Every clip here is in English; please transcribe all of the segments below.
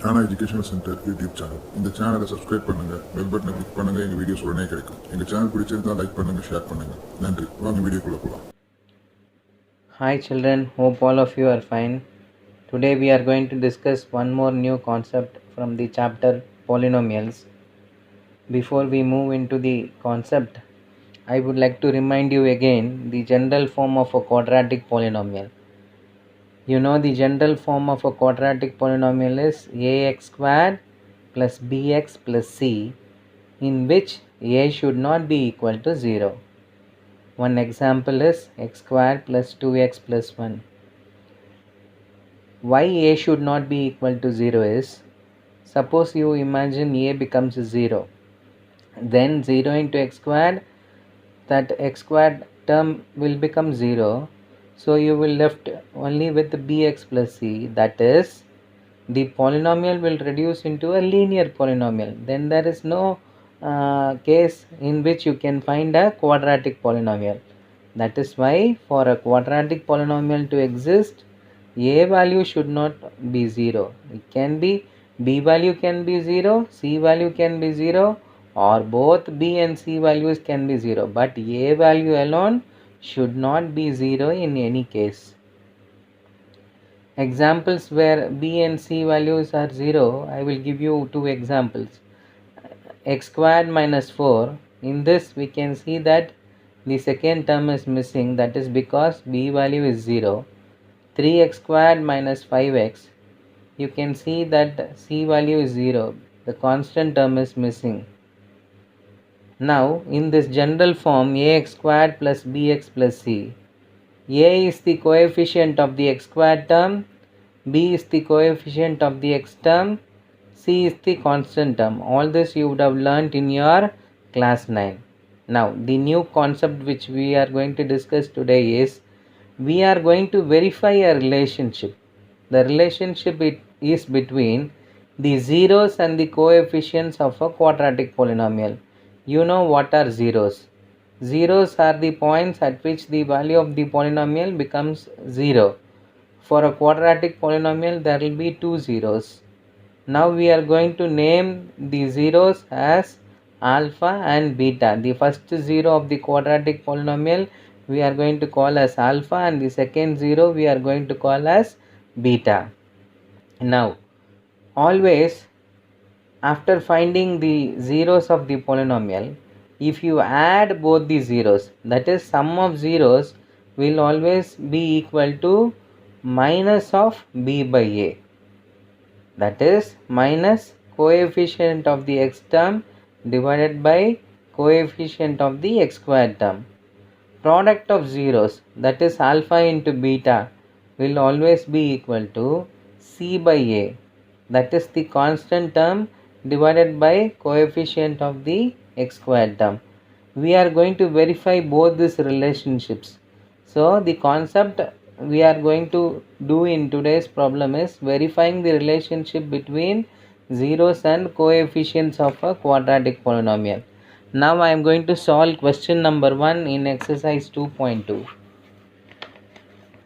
ஆனா educational centre YouTube channel. இந்த சேனலை சப்ஸ்கிரைப் பண்ணுங்க, பெல் பட்டனை கிளிக் பண்ணுங்க. எங்க வீடியோஸ் உடனே கிடைக்கும். எங்க சேனல் பிடிச்சிருந்தா லைக் பண்ணுங்க, ஷேர் பண்ணுங்க. நன்றி. வாங்க வீடியோக்குள்ள போலாம். Hi children, hope all of you are fine. Today we are going to discuss one more new concept from the chapter Polynomials. Before we move into the concept, I would like to remind you again the general form of a quadratic polynomial. You know the general form of a quadratic polynomial is ax squared plus bx plus c, in which a should not be equal to 0. One example is x squared plus 2x plus 1. Why a should not be equal to 0 is, suppose you imagine a becomes 0, then 0 into x squared, that x squared term will become 0, so you will left only with bx plus c, that is the polynomial will reduce into a linear polynomial. Then there is no case in which you can find a quadratic polynomial. That is why for a quadratic polynomial to exist, a value should not be 0. It can be b value can be 0, c value can be 0, or both b and c values can be 0, but a value alone should not be 0 in any case. Examples where b and c values are 0, I will give you two examples. X squared minus 4, in this we can see that the second term is missing, that is because b value is 0. 3x squared minus 5x, you can see that c value is 0, the constant term is missing. Now in this general form ax squared plus bx plus c, a is the coefficient of the x squared term, b is the coefficient of the x term, c is the constant term. All this you would have learnt in your class 9. Now the new concept which we are going to discuss today is, we are going to verify a relationship. The relationship is between the zeros and the coefficients of a quadratic polynomial. You know what are zeros? Zeros are the points at which the value of the polynomial becomes 0. For a quadratic polynomial there will be two zeros. Now we are going to name the zeros as alpha and beta. The first zero of the quadratic polynomial we are going to call as alpha, and the second zero we are going to call as beta. Now always after finding the zeros of the polynomial, if you add both the zeros, that is sum of zeros will always be equal to minus of b by a, that is minus coefficient of the x term divided by coefficient of the x squared term. Product of zeros, that is alpha into beta, will always be equal to c by a, that is the constant term divided by coefficient of the x squared term. We are going to verify both these relationships. So the concept we are going to do in today's problem is verifying the relationship between zeros and coefficients of a quadratic polynomial. Now I am going to solve question number 1 in exercise 2.2.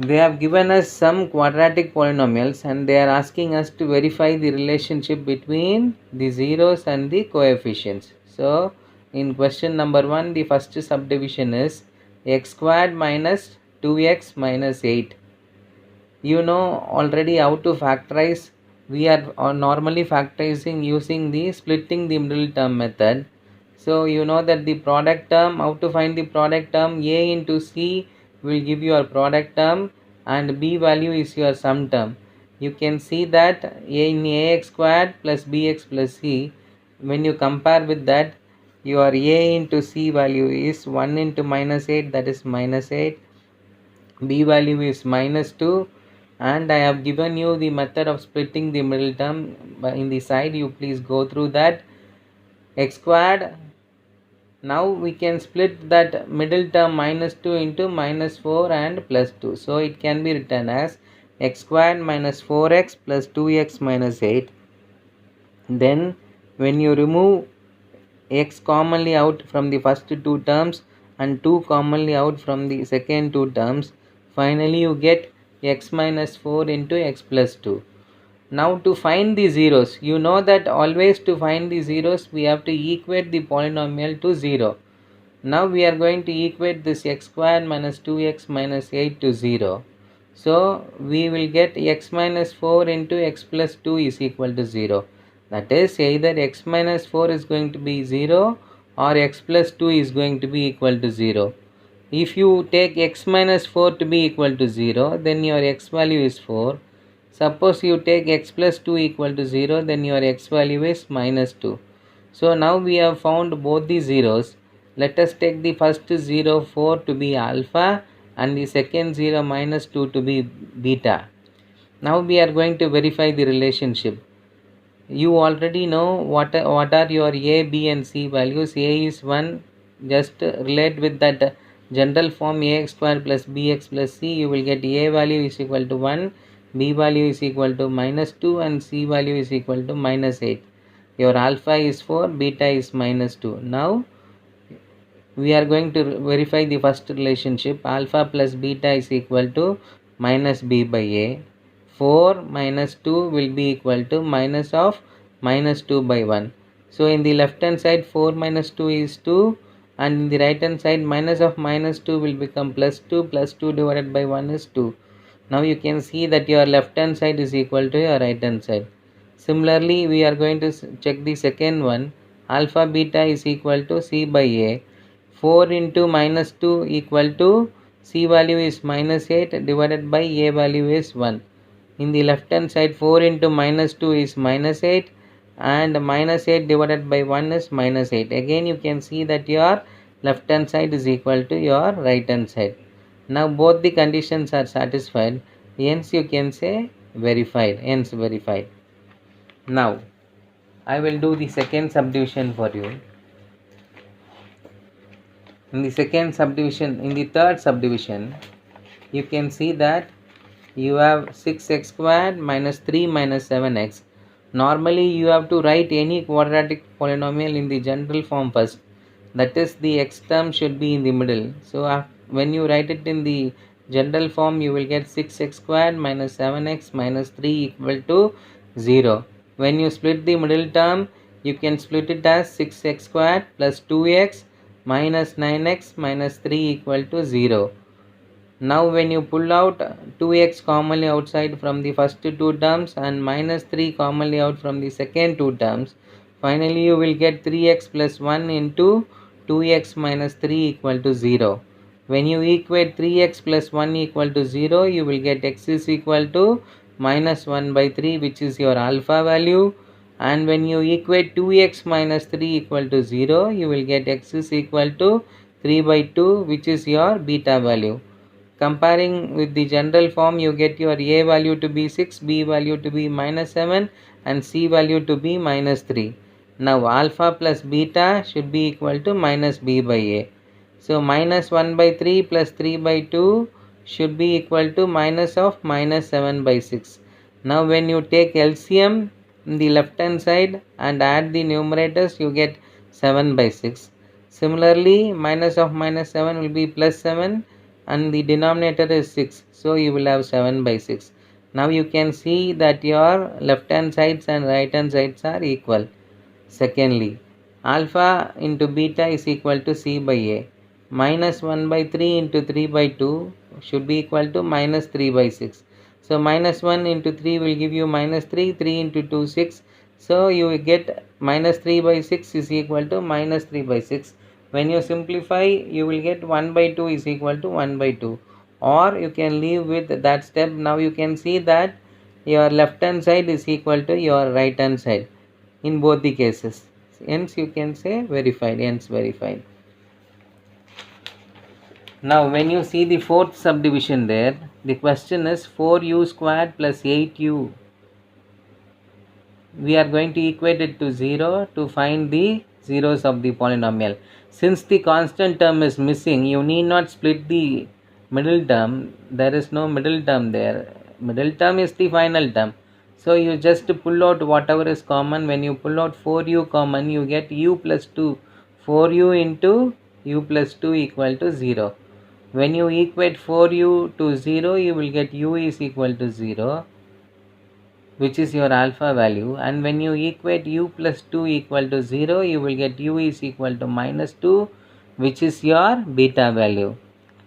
They have given us some quadratic polynomials and they are asking us to verify the relationship between the zeros and the coefficients. So in question number 1, the first subdivision is x squared minus 2x minus 8. You know already how to factorize. We are normally factorizing using the splitting the middle term method. So you know that the product term, how to find the product term, a into c will give you your product term and b value is your sum term. You can see that in ax squared plus bx plus c, when you compare with that, your a into c value is 1 into minus 8, that is minus 8, b value is minus 2, and I have given you the method of splitting the middle term in the side. You please go through that. X squared, now we can split that middle term minus 2 into minus 4 and plus 2, so it can be written as x squared minus 4x plus 2x minus 8. Then when you remove x commonly out from the first two terms and 2 commonly out from the second two terms, finally you get x minus 4 into x plus 2. Now to find the zeros, you know that always to find the zeros we have to equate the polynomial to 0. Now we are going to equate this x squared minus 2x minus 8 to 0. So we will get x minus 4 into x plus 2 is equal to 0. That is, either x minus 4 is going to be 0 or x plus 2 is going to be equal to 0. If you take x minus 4 to be equal to 0, then your x value is 4. Suppose you take x plus 2 equal to 0, then your x value is minus 2. So now we have found both the zeros. Let us take the first 0 4 to be alpha and the second 0 minus 2 to be beta. Now we are going to verify the relationship. You already know what are your a, b and c values. A is 1, just relate with that general form ax square plus bx plus c. You will get a value is equal to 1, b value is equal to minus 2 and c value is equal to minus 8. Your alpha is 4, beta is minus 2. Now we are going to verify the first relationship. Alpha plus beta is equal to minus b by a. 4 minus 2 will be equal to minus of minus 2 by 1. So in the left hand side 4 minus 2 is 2, and in the right hand side minus of minus 2 will become plus 2. Plus 2 divided by 1 is 2. Now you can see that your left hand side is equal to your right hand side. Similarly, we are going to check the second one. Alpha beta is equal to c by a. 4 into minus 2 equal to c value is minus 8 divided by a value is 1. In the left hand side 4 into minus 2 is minus 8 and minus 8 divided by 1 is minus 8. Again you can see that your left hand side is equal to your right hand side. Now both the conditions are satisfied, hence you can say verified, hence verified. Now I will do the second subdivision for you. In the third subdivision, you can see that you have 6x squared minus 3 minus 7x. Normally you have to write any quadratic polynomial in the general form first. That is, the x term should be in the middle. So when you write it in the general form, you will get 6x squared minus 7x minus 3 equal to 0. When you split the middle term, you can split it as 6x squared plus 2x minus 9x minus 3 equal to 0. Now when you pull out 2x commonly outside from the first two terms and minus 3 commonly out from the second two terms, finally you will get 3x plus 1 into 2x minus 3 equal to 0. When you equate 3x plus 1 equal to 0, you will get x is equal to minus 1 by 3, which is your alpha value. And when you equate 2x minus 3 equal to 0, you will get x is equal to 3 by 2, which is your beta value. Comparing with the general form, you get your a value to be 6, b value to be minus 7 and c value to be minus 3. Now alpha plus beta should be equal to minus b by a. So minus 1 by 3 plus 3 by 2 should be equal to minus of minus 7 by 6. Now when you take LCM in the left hand side and add the numerators, you get 7 by 6. Similarly, minus of minus 7 will be plus 7 and the denominator is 6, so you will have 7 by 6. Now you can see that your left hand sides and right hand sides are equal. Secondly, alpha into beta is equal to c by a. Minus 1 by 3 into 3 by 2 should be equal to minus 3 by 6. So minus 1 into 3 will give you minus 3, 3 into 2 6. So you will get minus 3 by 6 is equal to minus 3 by 6. When you simplify, you will get 1 by 2 is equal to 1 by 2. Or you can leave with that step. Now you can see that your left hand side is equal to your right hand side in both the cases. Hence you can say verified, hence verified. Now when you see the fourth subdivision there, the question is 4u squared plus 8u. We are going to equate it to 0 to find the zeros of the polynomial. Since the constant term is missing, you need not split the middle term. There is no middle term there. Middle term is the final term. So you just pull out whatever is common. When you pull out 4u common, you get u plus 2. 4u into u plus 2 equal to 0. When you equate 4u to 0, you will get u is equal to 0. which is your alpha value, and when you equate u plus 2 equal to 0, you will get u is equal to minus 2, which is your beta value.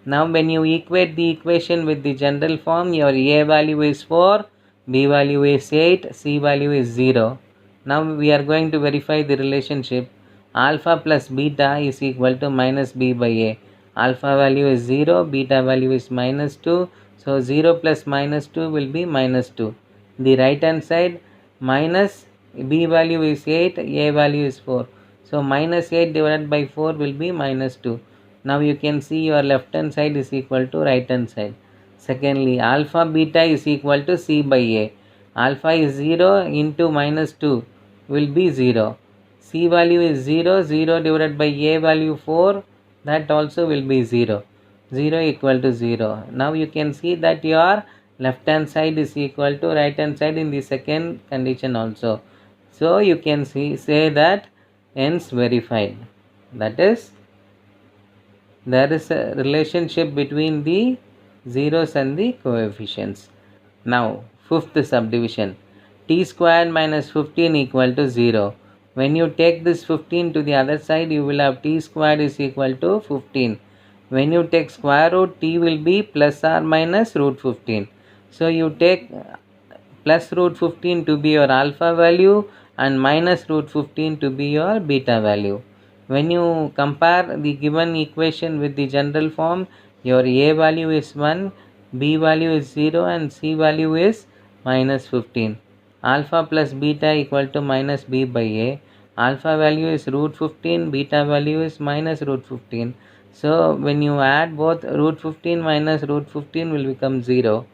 Now when you equate the equation with the general form, your a value is 4, b value is 8, c value is 0. Now we are going to verify the relationship. Alpha plus beta is equal to minus b by a. Alpha value is 0, beta value is minus 2. So 0 plus minus 2 will be minus 2. The right hand side, minus b value is 8, a value is 4. So minus 8 divided by 4 will be minus 2. Now you can see your left hand side is equal to right hand side. Secondly, alpha beta is equal to c by a. Alpha is 0 into minus 2 will be 0. C value is 0, 0 divided by a value 4, that also will be 0. 0 equal to 0. Now you can see that your left hand side is equal to right hand side in the second condition also. So you can say that hence verified. That is, there is a relationship between the zeros and the coefficients. Now, fifth subdivision, t squared minus 15 equal to 0. When you take this 15 to the other side, you will have t squared is equal to 15. When you take square root, t will be plus or minus root 15. So you take plus root 15 to be your alpha value and minus root 15 to be your beta value. When you compare the given equation with the general form, your a value is 1, b value is 0 and c value is minus 15. Alpha plus beta equal to minus b by a. Alpha value is root 15, beta value is minus root 15. So when you add both, root 15 minus root 15 will become 0.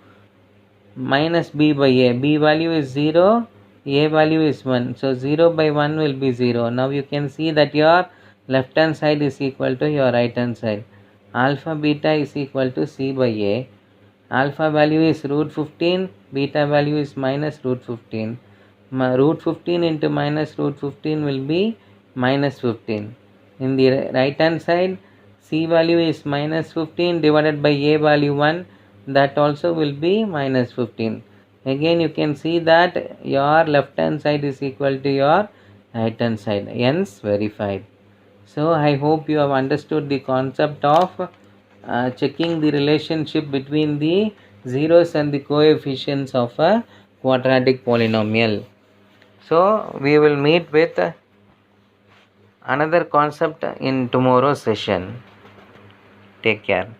Minus b by a. B value is 0, a value is 1. So 0 by 1 will be 0. Now you can see that your left hand side is equal to your right hand side. Alpha beta is equal to c by a. Alpha value is root 15, beta value is minus root 15. Root 15 into minus root 15 will be minus 15. In the right hand side, c value is minus 15 divided by a value 1, that also will be minus 15. Again you can see that your left hand side is equal to your right hand side, hence verified. So I hope you have understood the concept of checking the relationship between the zeros and the coefficients of a quadratic polynomial. So we will meet with another concept in tomorrow's session. Take care.